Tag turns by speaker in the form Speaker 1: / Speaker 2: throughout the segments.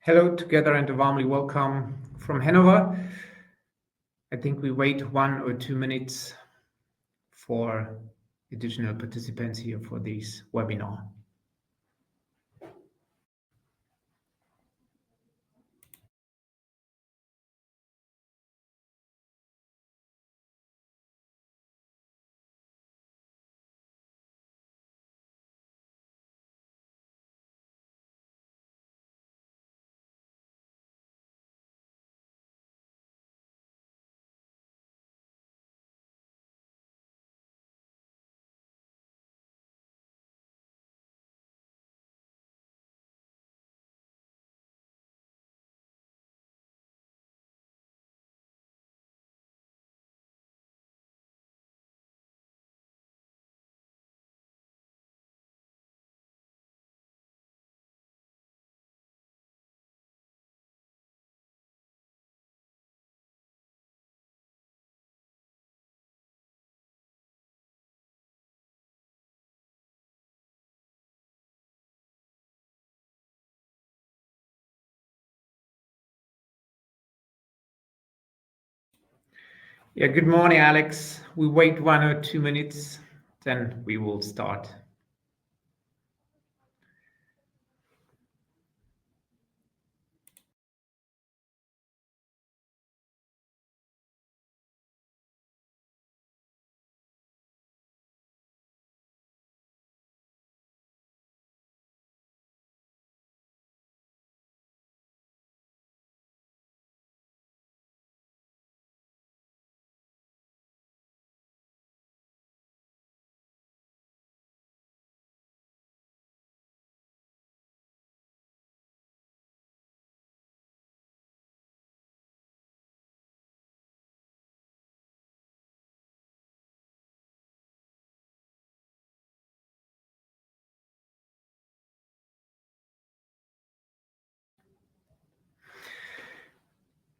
Speaker 1: Hello together and a warmly welcome from Hanover. I think we wait 1 or 2 minutes for additional participants here for this webinar. Good morning, Alex. We wait 1 or 2 minutes, then we will start.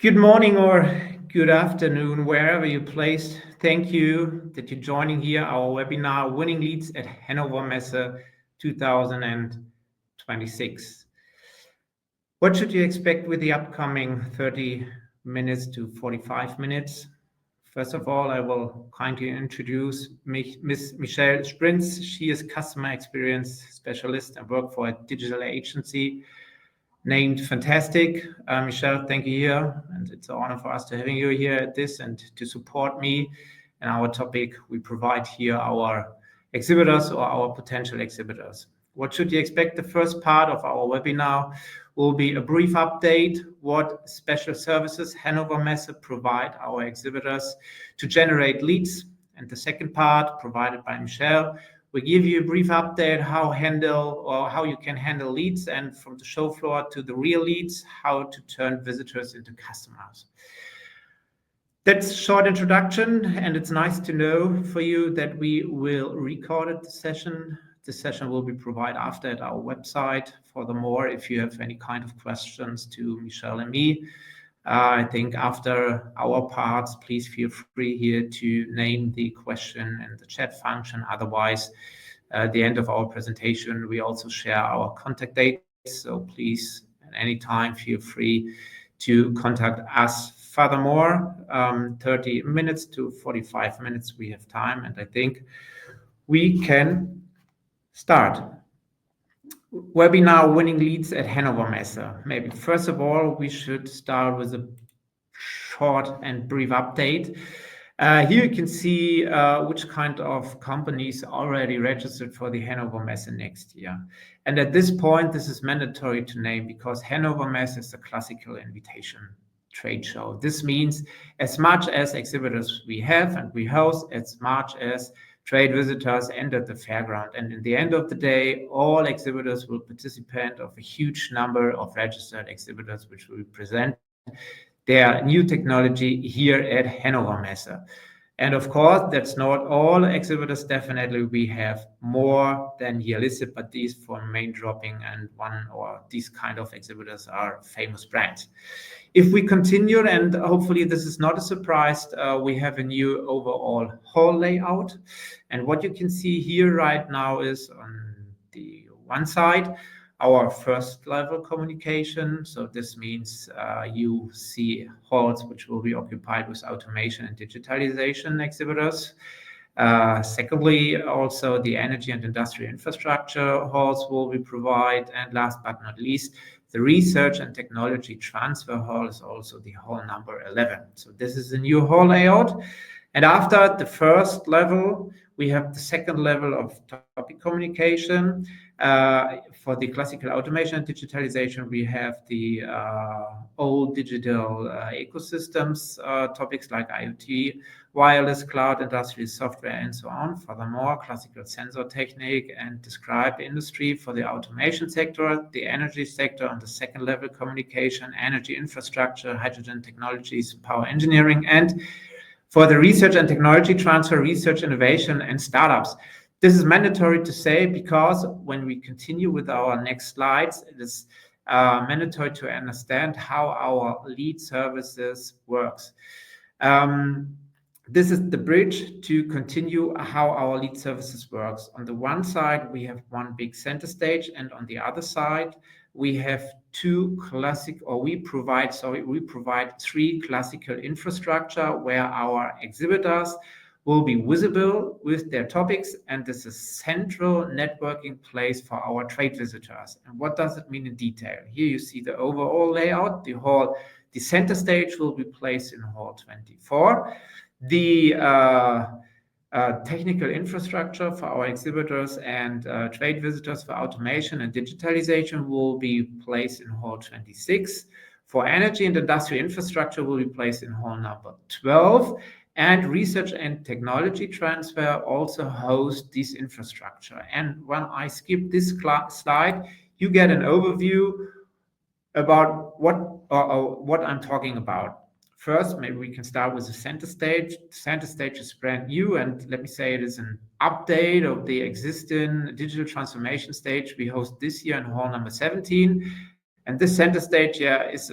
Speaker 1: Good morning or good afternoon, wherever you're placed. Thank you that you're joining here our webinar, Winning Leads at Hannover Messe 2026. What should you expect with the upcoming 30 minutes to 45 minutes? First of all, I will kindly introduce Miss Michelle Sprintz. She is customer experience specialist and work for a digital agency named Fantastic. Michelle, thank you here. And it's an honor for us to having you here at this and to support me and our topic. We provide here our exhibitors or our potential exhibitors. What should you expect? The first part of our webinar will be a brief update, what special services Hannover Messe provide our exhibitors to generate leads. And the second part, provided by Michelle, we give you a brief update how you can handle leads, and from the show floor to the real leads, how to turn visitors into customers. That's a short introduction, and it's nice to know for you that we will record the session. The session will be provided after at our website. Furthermore, if you have any kind of questions to Michelle and me, I think after our parts, please feel free here to name the question in the chat function. Otherwise, at the end of our presentation, we also share our contact dates. So please, at any time, feel free to contact us. Furthermore, 30 minutes to 45 minutes we have time, and I think we can start. Webinar Winning Leads at Hannover Messe. Maybe first of all, we should start with a short and brief update. Here you can see which kind of companies already registered for the Hannover Messe next year. And at this point, this is mandatory to name because Hannover Messe is a classical invitation trade show. This means as much as exhibitors we have and we host, as much as trade visitors enter the fairground. And in the end of the day, all exhibitors will participate of a huge number of registered exhibitors, which will present their new technology here at Hannover Messe. And of course, that's not all exhibitors. Definitely, we have more than here listed, but these for main dropping and one or these kind of exhibitors are famous brands. If we continue, and hopefully this is not a surprise, we have a new overall hall layout. And what you can see here right now is on the one side, our first level communication. So this means you see halls which will be occupied with automation and digitalization exhibitors. Secondly, also the energy and industrial infrastructure halls will be provided. And last but not least, the research and technology transfer hall is also the hall number 11. So this is a new hall layout. And after the first level, we have the second level of topic communication. For the classical automation and digitalization, we have the old digital ecosystems topics like IoT, wireless, cloud, industrial software, and so on. Furthermore, classical sensor technique and described industry for the automation sector, the energy sector on the second level communication, energy infrastructure, hydrogen technologies, power engineering, and for the research and technology transfer, research, innovation, and startups. This is mandatory to say because when we continue with our next slides, it is mandatory to understand how our lead services works. This is the bridge to continue how our lead services works. On the one side, we have one big center stage, and on the other side, we have we provide three classical infrastructure where our exhibitors will be visible with their topics, and this is a central networking place for our trade visitors. And what does it mean in detail? Here you see the overall layout. The center stage will be placed in hall 24. The technical infrastructure for our exhibitors and trade visitors for automation and digitalization will be placed in hall 26. For energy and industrial infrastructure will be placed in hall number 12. And research and technology transfer also host this infrastructure. And when I skip this slide, you get an overview about what I'm talking about. First, maybe we can start with the center stage. The center stage is brand new, and let me say it is an update of the existing digital transformation stage we host this year in hall number 17. And this center stage is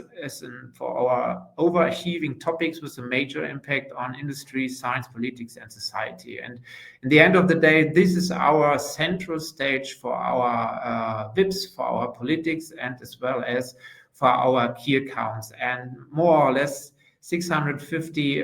Speaker 1: for our overachieving topics with a major impact on industry, science, politics, and society. And in the end of the day, this is our central stage for our VIPs, for our politics, and as well as for our key accounts. And more or less 650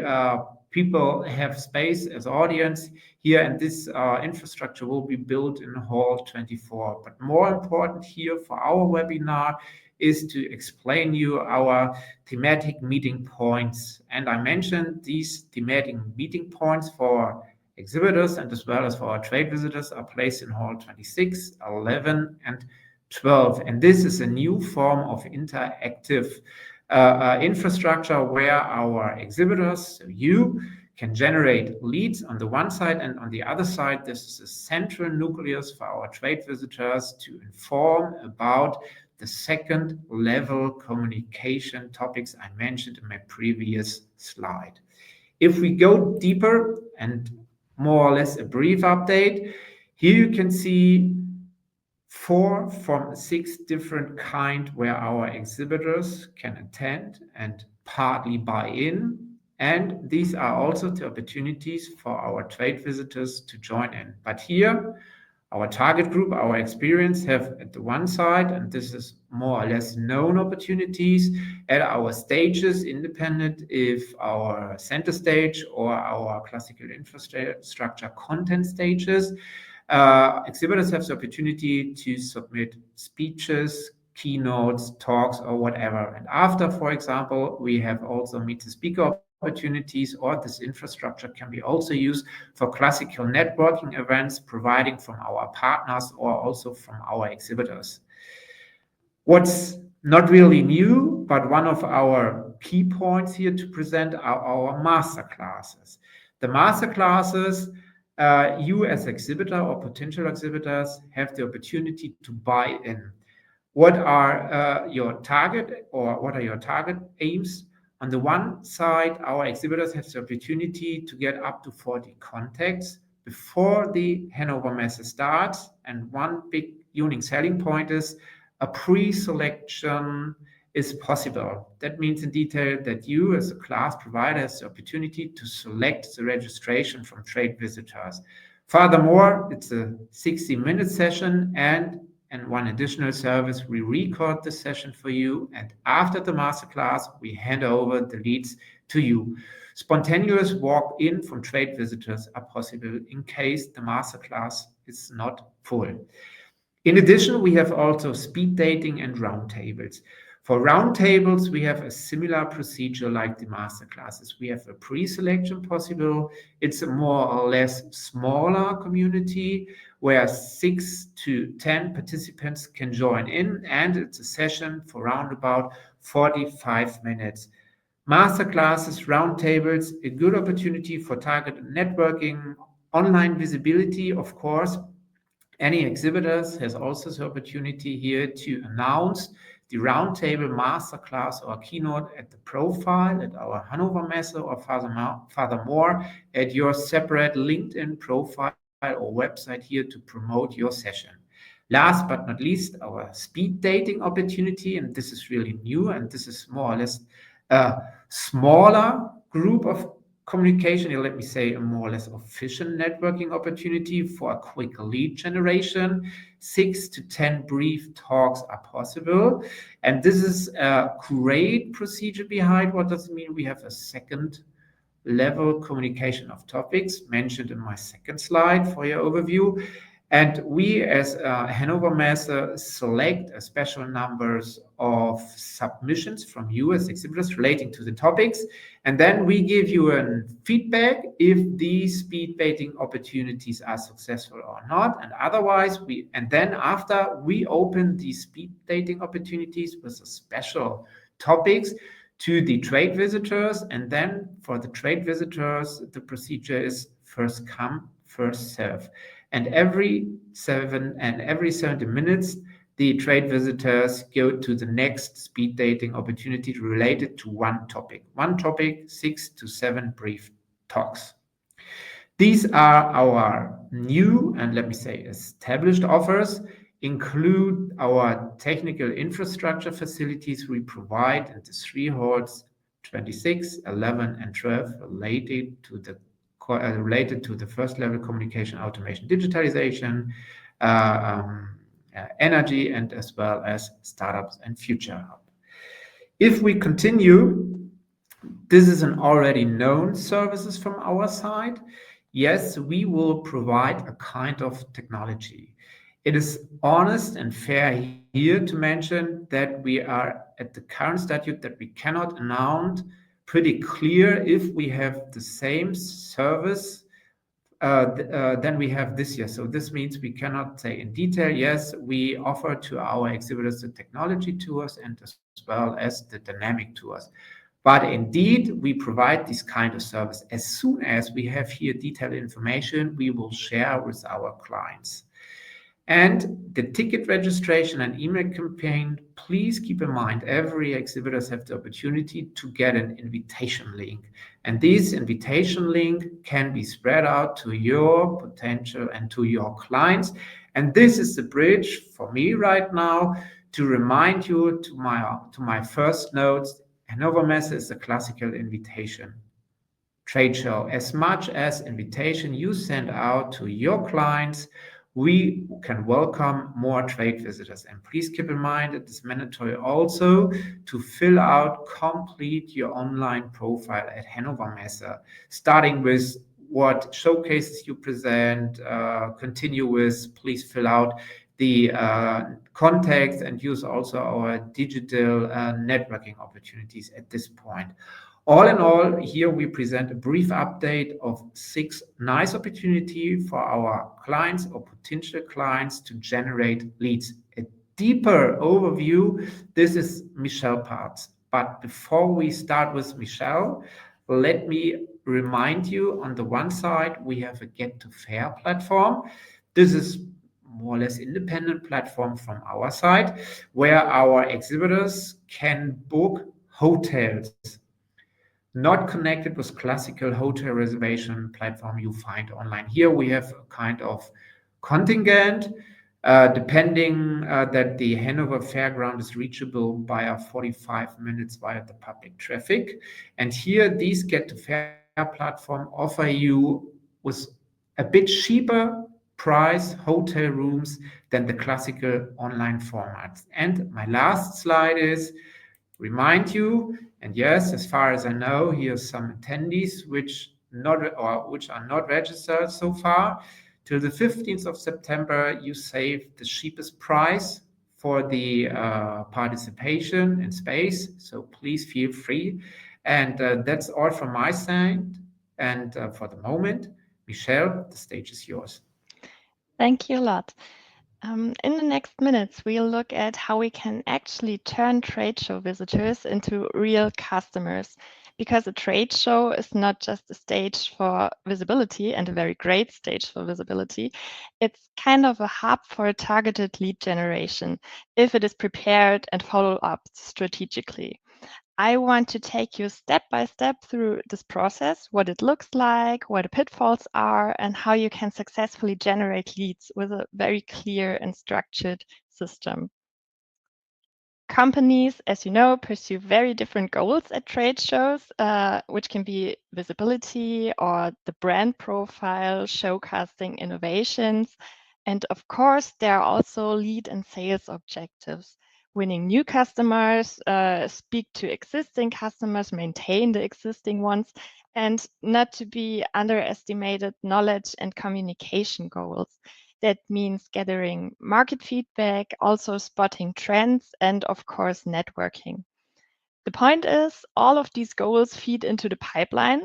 Speaker 1: people have space as audience here, and this infrastructure will be built in hall 24. But more important here for our webinar is to explain you our thematic meeting points. And I mentioned these thematic meeting points for exhibitors and as well as for our trade visitors are placed in hall 26, 11, and 12. And this is a new form of interactive infrastructure where our exhibitors, so you, can generate leads on the one side, and on the other side, this is a central nucleus for our trade visitors to inform about the second level communication topics I mentioned in my previous slide. If we go deeper and more or less a brief update, here you can see 4 from 6 different kind where our exhibitors can attend and partly buy in. And these are also the opportunities for our trade visitors to join in. But here, our target group, our experience have at the one side, and this is more or less known opportunities at our stages, independent if our center stage or our classical infrastructure content stages. Exhibitors have the opportunity to submit speeches, keynotes, talks, or whatever. And after, for example, we have also meet the speaker opportunities, or this infrastructure can be also used for classical networking events, providing from our partners or also from our exhibitors. What's not really new, but one of our key points here to present are our master classes. The master classes, you as exhibitor or potential exhibitors have the opportunity to buy in. What are your target aims? On the one side, our exhibitors have the opportunity to get up to 40 contacts before the Hannover Messe starts. And one big unique selling point is a pre-selection is possible. That means in detail that you as a class provider has the opportunity to select the registration from trade visitors. Furthermore, it's a 60-minute session, and And one additional service, we record the session for you, and after the masterclass, we hand over the leads to you. Spontaneous walk-in from trade visitors are possible in case the masterclass is not full. In addition, we have also speed dating and roundtables. For roundtables, we have a similar procedure like the masterclasses. We have a pre-selection possible. It's a more or less smaller community where 6 to 10 participants can join in, and it's a session for around about 45 minutes. Masterclasses, roundtables, a good opportunity for targeted networking, online visibility, of course. Any exhibitors has also the opportunity here to announce the roundtable masterclass or keynote at the profile at our Hannover Messe, or furthermore at your separate LinkedIn profile or website here to promote your session. Last but not least, our speed dating opportunity, and this is really new, and this is more or less a smaller group of communication, let me say a more or less efficient networking opportunity for a quick lead generation. 6 to 10 brief talks are possible. And this is a great procedure behind. What does it mean? We have a second level communication of topics mentioned in my second slide for your overview. And we, as Hannover Messe, select a special numbers of submissions from you as exhibitors relating to the topics. And then we give you a feedback if these speed dating opportunities are successful or not. And otherwise, then after we open these speed dating opportunities with a special topics to the trade visitors. And then for the trade visitors, the procedure is first come, first serve. And every 70 minutes, the trade visitors go to the next speed dating opportunity related to one topic. One topic, 6 to 7 brief talks. These are our new and, let me say, established offers, include our technical infrastructure facilities we provide in the 3 halls 26, 11, and 12 related to the first level communication, automation, digitalization, energy, and as well as startups and future hub. If we continue, this is an already known services from our side. Yes, we will provide a kind of technology. It is honest and fair here to mention that we are at the current statute that we cannot announce pretty clear if we have the same service than we have this year. So this means we cannot say in detail, yes, we offer to our exhibitors the technology tours and as well as the dynamic tours. But indeed, we provide this kind of service. As soon as we have here detailed information, we will share with our clients. And the ticket registration and email campaign, please keep in mind, every exhibitors have the opportunity to get an invitation link. And this invitation link can be spread out to your potential and to your clients. And this is the bridge for me right now to remind you to my first notes. Hannover Messe is a classical invitation trade show. As much as invitation you send out to your clients, we can welcome more trade visitors. And please keep in mind it is mandatory also to fill out, complete your online profile at Hannover Messe, starting with what showcases you present, continue with, please fill out the contacts and use also our digital networking opportunities at this point. All in all, here we present a brief update of 6 nice opportunities for our clients or potential clients to generate leads. A deeper overview, this is Michelle parts. But before we start with Michelle, let me remind you, on the one side, we have a Get to Fair platform. This is more or less independent platform from our side, where our exhibitors can book hotels, not connected with classical hotel reservation platform you find online. Here we have a kind of contingent, depending that the Hanover Fairground is reachable via 45 minutes via the public traffic. And here these Get to Fair platform offer you with a bit cheaper price, hotel rooms than the classical online formats. And my last slide is remind you, and yes, as far as I know, here's some attendees which are not registered so far. Till the 15th of September, you save the cheapest price for the participation in space. So please feel free. And that's all from my side. And for the moment, Michelle, the stage is yours.
Speaker 2: Thank you a lot. In the next minutes, we'll look at how we can actually turn trade show visitors into real customers, because a trade show is not just a stage for visibility, and a very great stage for visibility. It's kind of a hub for targeted lead generation if it is prepared and followed up strategically. I want to take you step by step through this process, what it looks like, what the pitfalls are, and how you can successfully generate leads with a very clear and structured system. Companies, as you know, pursue very different goals at trade shows, which can be visibility or the brand profile, showcasing innovations. And of course, there are also lead and sales objectives: winning new customers, speak to existing customers, maintain the existing ones, and not to be underestimated, knowledge and communication goals. That means gathering market feedback, also spotting trends, and of course, networking. The point is, all of these goals feed into the pipeline,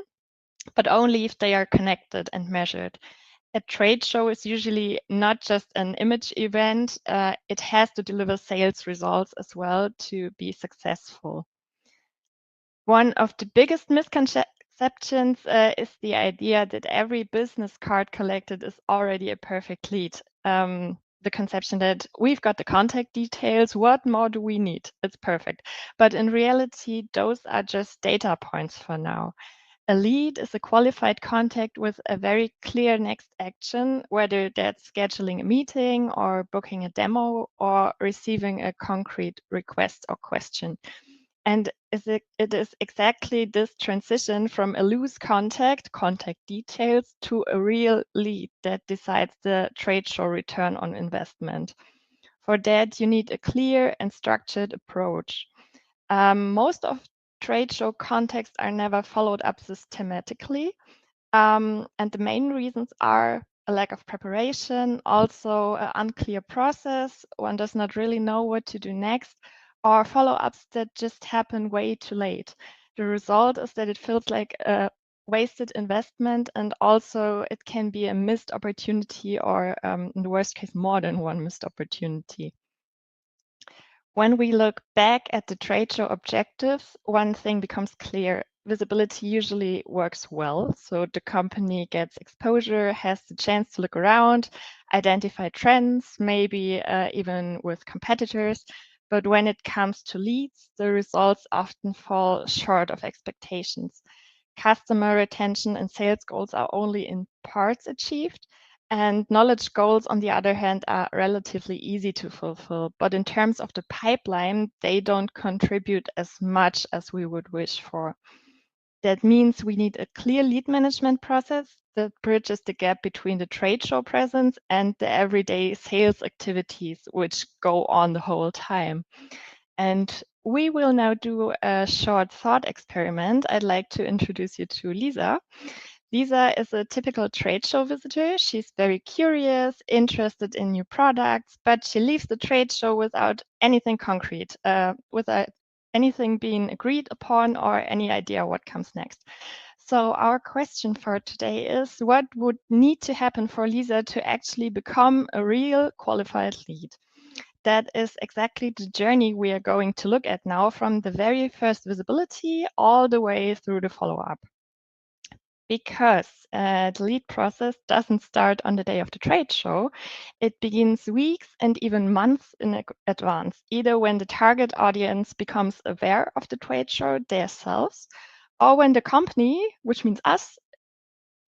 Speaker 2: but only if they are connected and measured. A trade show is usually not just an image event, it has to deliver sales results as well to be successful. One of the biggest misconceptions is the idea that every business card collected is already a perfect lead. The conception that we've got the contact details, what more do we need? It's perfect. But in reality, those are just data points for now. A lead is a qualified contact with a very clear next action, whether that's scheduling a meeting or booking a demo or receiving a concrete request or question. And it is exactly this transition from a loose contact details, to a real lead that decides the trade show return on investment. For that, you need a clear and structured approach. Most of trade show contacts are never followed up systematically. And the main reasons are a lack of preparation, also an unclear process, one does not really know what to do next, or follow-ups that just happen way too late. The result is that it feels like a wasted investment, and also it can be a missed opportunity, or in the worst case, more than one missed opportunity. When we look back at the trade show objectives, one thing becomes clear. Visibility usually works well. So the company gets exposure, has the chance to look around, identify trends, maybe even with competitors. But when it comes to leads, the results often fall short of expectations. Customer retention and sales goals are only in parts achieved. And knowledge goals, on the other hand, are relatively easy to fulfill. But in terms of the pipeline, they don't contribute as much as we would wish for. That means we need a clear lead management process that bridges the gap between the trade show presence and the everyday sales activities, which go on the whole time. And we will now do a short thought experiment. I'd like to introduce you to Lisa. Lisa is a typical trade show visitor. She's very curious, interested in new products, but she leaves the trade show without anything concrete, without anything being agreed upon or any idea what comes next. So our question for today is, what would need to happen for Lisa to actually become a real qualified lead? That is exactly the journey we are going to look at now, from the very first visibility all the way through the follow-up. Because the lead process doesn't start on the day of the trade show. It begins weeks and even months in advance, either when the target audience becomes aware of the trade show themselves, or when the company, which means us,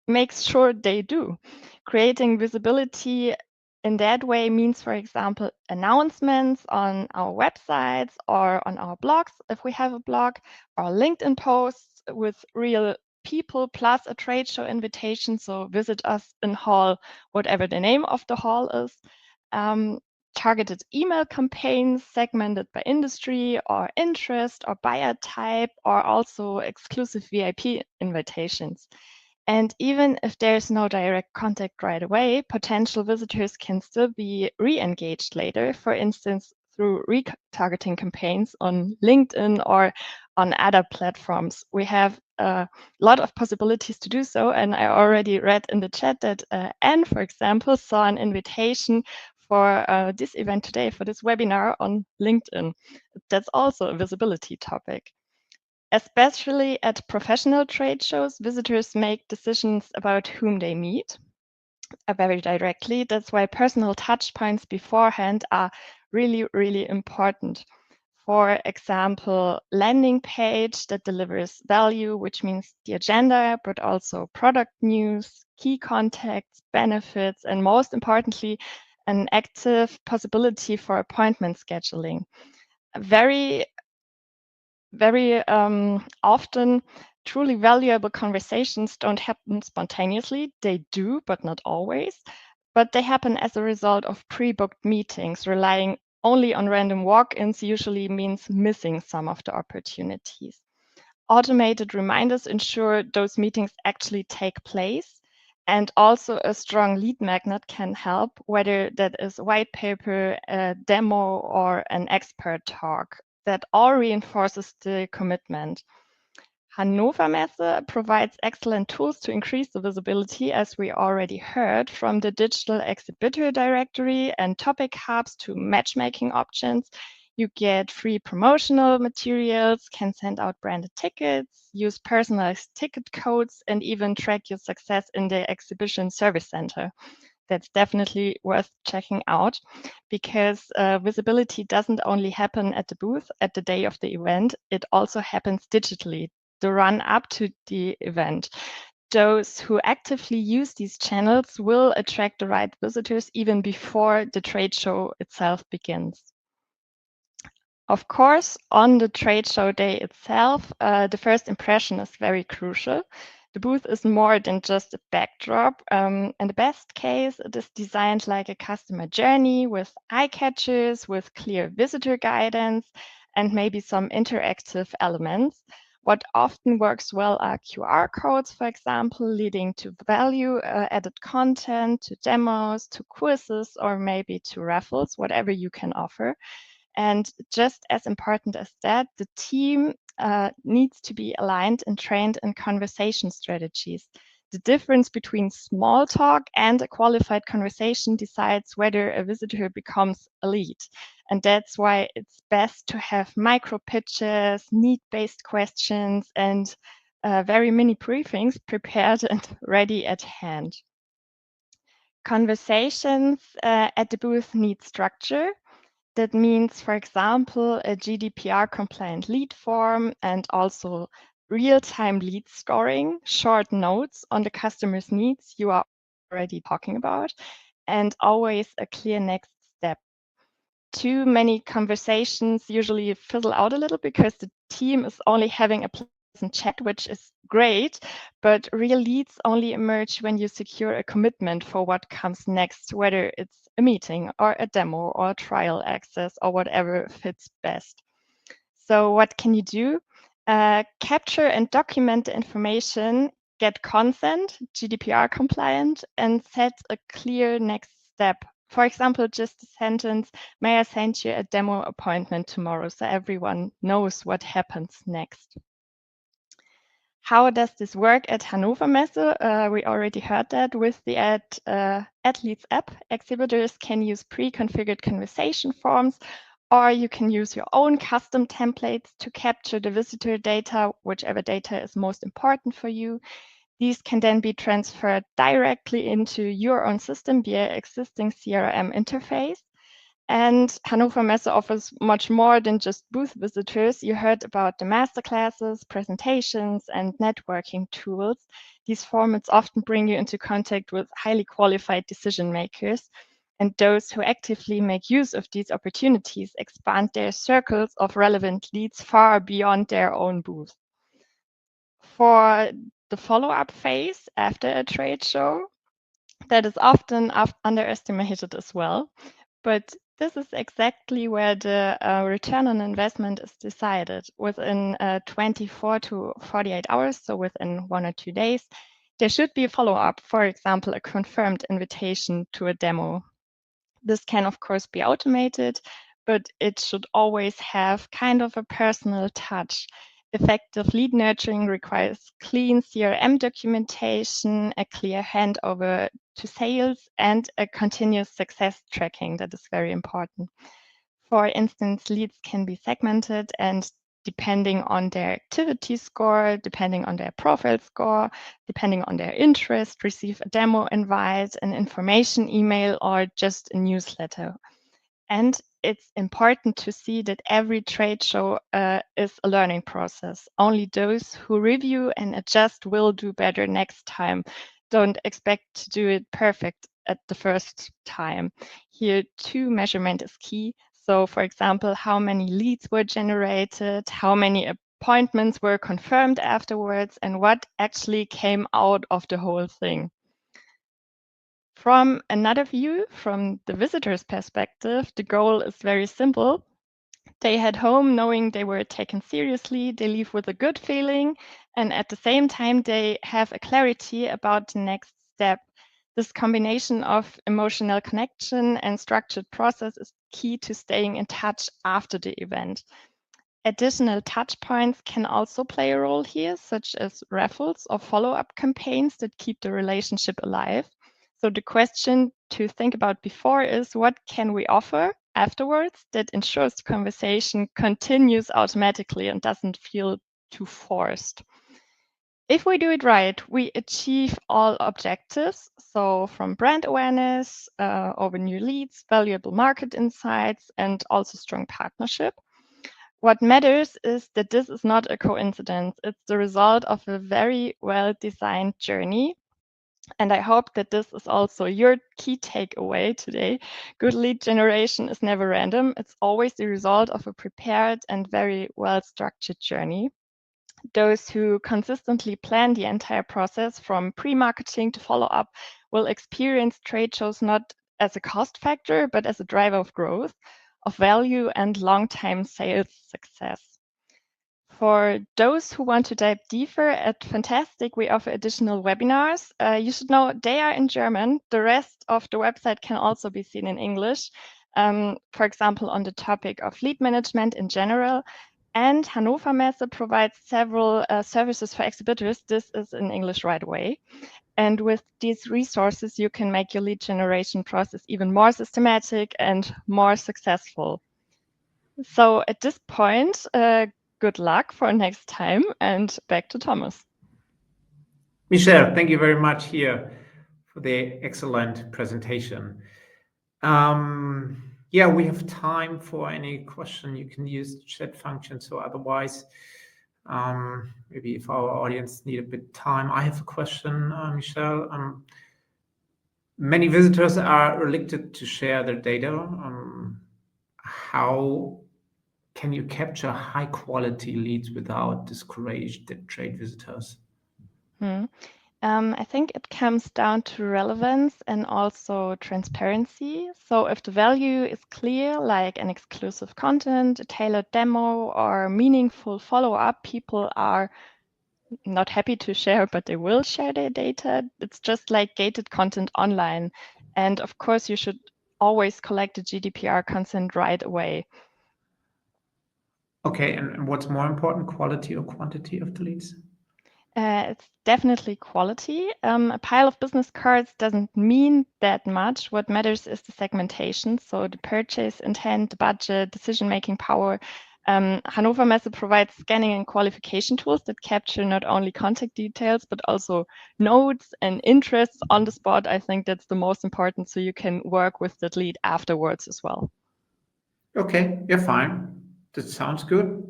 Speaker 2: makes sure they do. Creating visibility in that way means, for example, announcements on our websites or on our blogs, if we have a blog, or LinkedIn posts with real people plus a trade show invitation. So visit us in hall, whatever the name of the hall is. Targeted email campaigns segmented by industry or interest or buyer type, or also exclusive VIP invitations. And even if there's no direct contact right away, potential visitors can still be re-engaged later, for instance, through retargeting campaigns on LinkedIn or on other platforms. We have a lot of possibilities to do so. And I already read in the chat that Anne, for example, saw an invitation for this event today, for this webinar on LinkedIn. That's also a visibility topic. Especially at professional trade shows, visitors make decisions about whom they meet very directly. That's why personal touch points beforehand are really, really important. For example, landing page that delivers value, which means the agenda, but also product news, key contacts, benefits, and most importantly, an active possibility for appointment scheduling. Very often, truly valuable conversations don't happen spontaneously. They do, but not always. But they happen as a result of pre-booked meetings. Relying only on random walk-ins usually means missing some of the opportunities. Automated reminders ensure those meetings actually take place. And also a strong lead magnet can help, whether that is a white paper, a demo, or an expert talk. That all reinforces the commitment. Hannover Messe provides excellent tools to increase the visibility, as we already heard, from the digital exhibitor directory and topic hubs to matchmaking options. You get free promotional materials, can send out branded tickets, use personalized ticket codes, and even track your success in the exhibition service center. That's definitely worth checking out, because visibility doesn't only happen at the booth at the day of the event, it also happens digitally, the run up to the event. Those who actively use these channels will attract the right visitors even before the trade show itself begins. Of course, on the trade show day itself, the first impression is very crucial. The booth is more than just a backdrop. In the best case, it is designed like a customer journey with eye catchers, with clear visitor guidance, and maybe some interactive elements. What often works well are QR codes, for example, leading to value added content, to demos, to quizzes, or maybe to raffles, whatever you can offer. And just as important as that, the team needs to be aligned and trained in conversation strategies. The difference between small talk and a qualified conversation decides whether a visitor becomes a lead. And that's why it's best to have micro pitches, need-based questions, and very mini briefings prepared and ready at hand. Conversations at the booth need structure. That means, for example, a GDPR-compliant lead form and also real-time lead scoring, short notes on the customer's needs you are already talking about, and always a clear next step. Too many conversations usually fizzle out a little because the team is only having a pleasant chat, which is great, but real leads only emerge when you secure a commitment for what comes next, whether it's a meeting or a demo or trial access or whatever fits best. So what can you do? Capture and document the information, get consent, GDPR compliant, and set a clear next step. For example, just a sentence, may I send you a demo appointment tomorrow, so everyone knows what happens next. How does this work at Hannover Messe? We already heard that with the Athletes app. Exhibitors can use pre-configured conversation forms, or you can use your own custom templates to capture the visitor data, whichever data is most important for you. These can then be transferred directly into your own system via existing CRM interface. And Hannover Messe offers much more than just booth visitors. You heard about the masterclasses, presentations, and networking tools. These formats often bring you into contact with highly qualified decision makers. And those who actively make use of these opportunities expand their circles of relevant leads far beyond their own booth. For the follow-up phase after a trade show. That is often underestimated as well. But this is exactly where the return on investment is decided. Within 24 to 48 hours, so within 1 or 2 days, there should be a follow-up, for example, a confirmed invitation to a demo. This can, of course, be automated, but it should always have kind of a personal touch. Effective lead nurturing requires clean CRM documentation, a clear handover to sales, and a continuous success tracking that is very important. For instance, leads can be segmented and depending on their activity score, depending on their profile score, depending on their interest, receive a demo invite, an information email, or just a newsletter. And it's important to see that every trade show is a learning process. Only those who review and adjust will do better next time. Don't expect to do it perfect at the first time. Here, too, measurement is key. So, for example, how many leads were generated, how many appointments were confirmed afterwards, and what actually came out of the whole thing. From another view, from the visitor's perspective, the goal is very simple. They head home knowing they were taken seriously, they leave with a good feeling, and at the same time, they have a clarity about the next step. This combination of emotional connection and structured process is key to staying in touch after the event. Additional touch points can also play a role here, such as raffles or follow-up campaigns that keep the relationship alive. So the question to think about before is, what can we offer afterwards that ensures the conversation continues automatically and doesn't feel too forced? If we do it right, we achieve all objectives. So from brand awareness, over new leads, valuable market insights, and also strong partnership. What matters is that this is not a coincidence. It's the result of a very well-designed journey. And I hope that this is also your key takeaway today. Good lead generation is never random. It's always the result of a prepared and very well-structured journey. Those who consistently plan the entire process from pre-marketing to follow-up will experience trade shows not as a cost factor, but as a driver of growth, of value, and long-time sales success. For those who want to dive deeper at Fantastic, we offer additional webinars. You should know they are in German. The rest of the website can also be seen in English, for example, on the topic of lead management in general. And Hannover Messe provides several services for exhibitors. This is in English right away. And with these resources, you can make your lead generation process even more systematic and more successful. So at this point, good luck for next time, and back to Thomas.
Speaker 1: Michelle, thank you very much here for the excellent presentation. Yeah, we have time for any question. You can use the chat function. So otherwise, maybe if our audience need a bit time, I have a question, Michelle. Many visitors are reluctant to share their data. How can you capture high quality leads without discourage the trade visitors?
Speaker 2: I think it comes down to relevance and also transparency. So if the value is clear, like an exclusive content, a tailored demo, or meaningful follow-up, people are not happy to share, but they will share their data. It's just like gated content online. And of course, you should always collect the GDPR consent right away.
Speaker 1: Okay, and what's more important, quality or quantity of the leads?
Speaker 2: It's definitely quality. A pile of business cards doesn't mean that much. What matters is the segmentation. So the purchase intent, the budget, decision-making power. Hannover Messe provides scanning and qualification tools that capture not only contact details, but also notes and interests on the spot. I think that's the most important, so you can work with that lead afterwards as well.
Speaker 1: Okay, yeah, fine. That sounds good.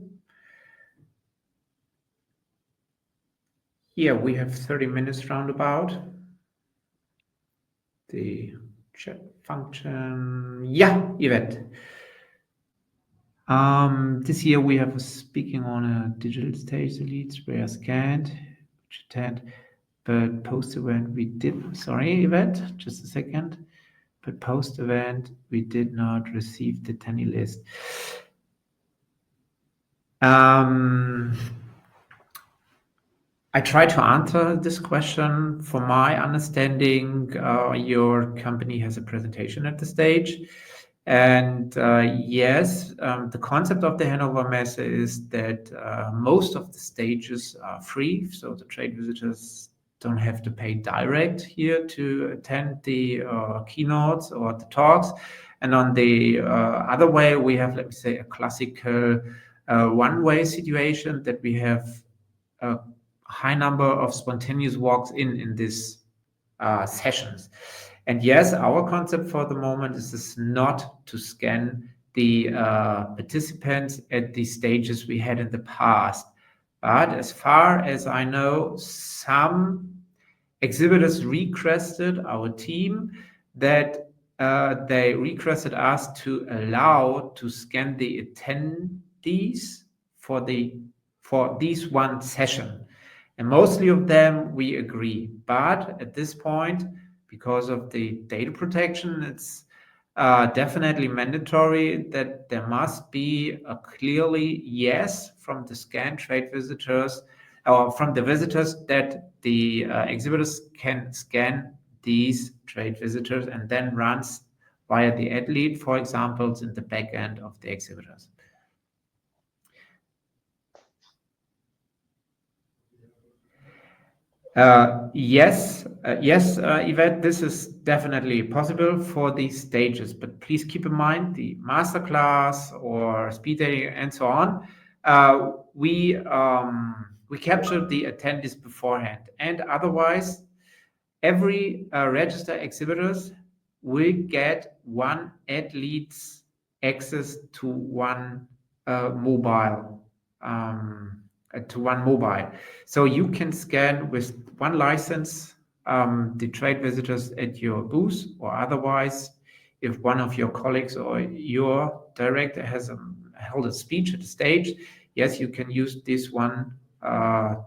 Speaker 1: Yeah, we have 30 minutes roundabout. The chat function. Yeah, Yvette. This year we have speaking on a digital stage. The leads were scanned. which attend, but post-event we did, sorry, event, just a second. But post-event, we did not receive the attendee list. I try to answer this question. From my understanding, your company has a presentation at the stage. And yes, the concept of the Hannover Messe is that most of the stages are free, so the trade visitors don't have to pay direct here to attend the keynotes or the talks. And on the other way, we have, let me say, a classical one-way situation that we have a high number of spontaneous walks in these sessions. And yes, our concept for the moment is not to scan the participants at the stages we had in the past. But as far as I know, some exhibitors requested our team that they requested us to allow to scan the attendees for this one session. And mostly of them we agree. But at this point, because of the data protection, it's definitely mandatory that there must be a clearly yes from the scanned trade visitors or from the visitors that the exhibitors can scan these trade visitors and then runs via the ad lead, for example, in the back end of the exhibitors. Yes, Yvette, this is definitely possible for these stages, but please keep in mind the masterclass or speed dating and so on. We captured the attendees beforehand, and otherwise, every registered exhibitors will get one ad leads access to one mobile. So you can scan with one license the trade visitors at your booth, or otherwise, if one of your colleagues or your director has held a speech at the stage, yes, you can use this one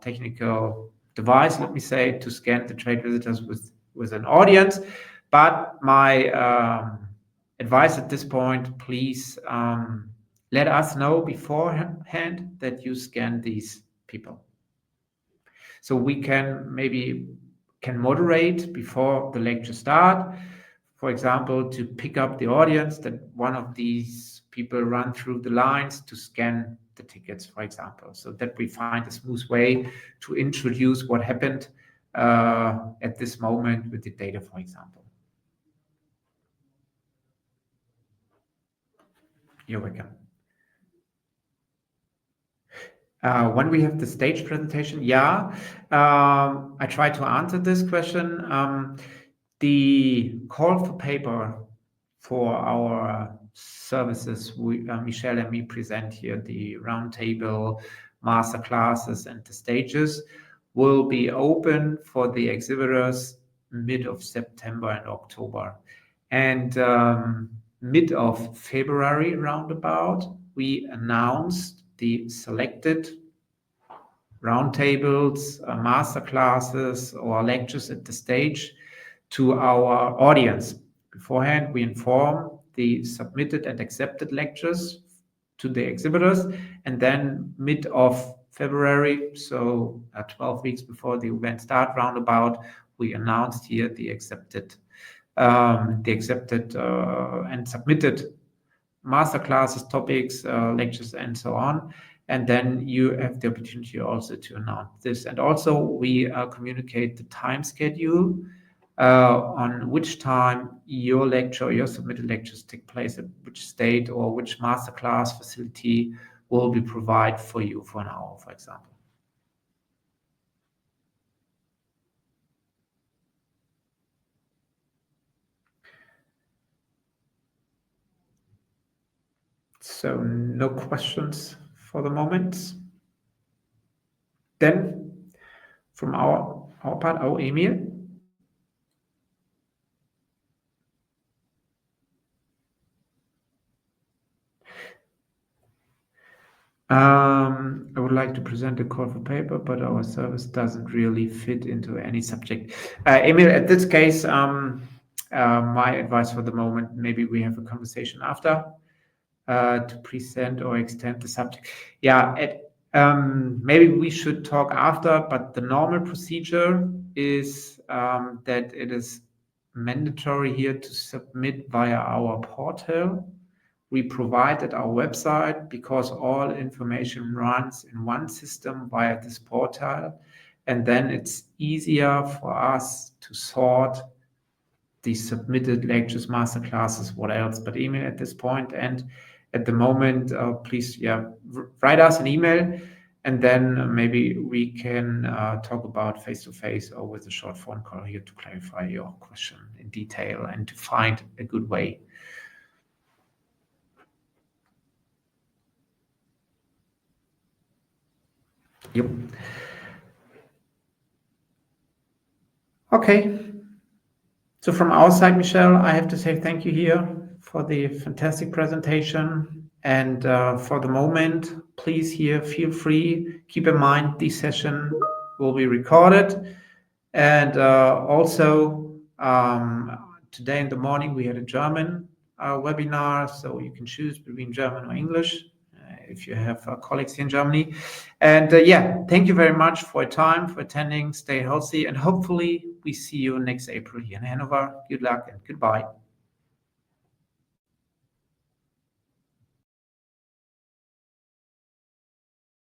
Speaker 1: technical device, let me say, to scan the trade visitors with an audience. But my advice at this point, please let us know beforehand that you scan these people. So we can moderate before the lecture start. For example, to pick up the audience, that one of these people run through the lines to scan the tickets, for example, so that we find a smooth way to introduce what happened at this moment with the data, for example. You're welcome. When we have the stage presentation, I try to answer this question. The call for paper for our services, Michelle and me present here, the roundtable, master classes, and the stages, will be open for the exhibitors mid of September and October. And mid of February roundabout, we announced the selected roundtables, master classes, or lectures at the stage to our audience. Beforehand, we inform the submitted and accepted lectures to the exhibitors, and then mid of February, so 12 weeks before the event start roundabout, we announced here the accepted and submitted master classes, topics, lectures, and so on. And then you have the opportunity also to announce this. And also we communicate the time schedule on which time your lecture, your submitted lectures take place at which state or which masterclass facility will be provided for you for an hour, for example. So no questions for the moment. Then from our part, Emil. I would like to present a call for paper, but our service doesn't really fit into any subject. Emil, at this case, my advice for the moment, maybe we have a conversation after to present or extend the subject. Yeah, maybe we should talk after, but the normal procedure is that it is mandatory here to submit via our portal we provide at our website, because all information runs in one system via this portal, and then it's easier for us to sort the submitted lectures, master classes, what else. But email at this point and at the moment, please, write us an email, and then maybe we can talk about face-to-face or with a short phone call here to clarify your question in detail and to find a good way. Yep. Okay. So from our side, Michelle, I have to say thank you here for the fantastic presentation. And for the moment, please here, feel free, keep in mind this session will be recorded. And also today in the morning, we had a German webinar, so you can choose between German or English if you have colleagues here in Germany. And yeah, thank you very much for your time, for attending. Stay healthy, and hopefully we see you next April here in Hanover. Good luck and goodbye.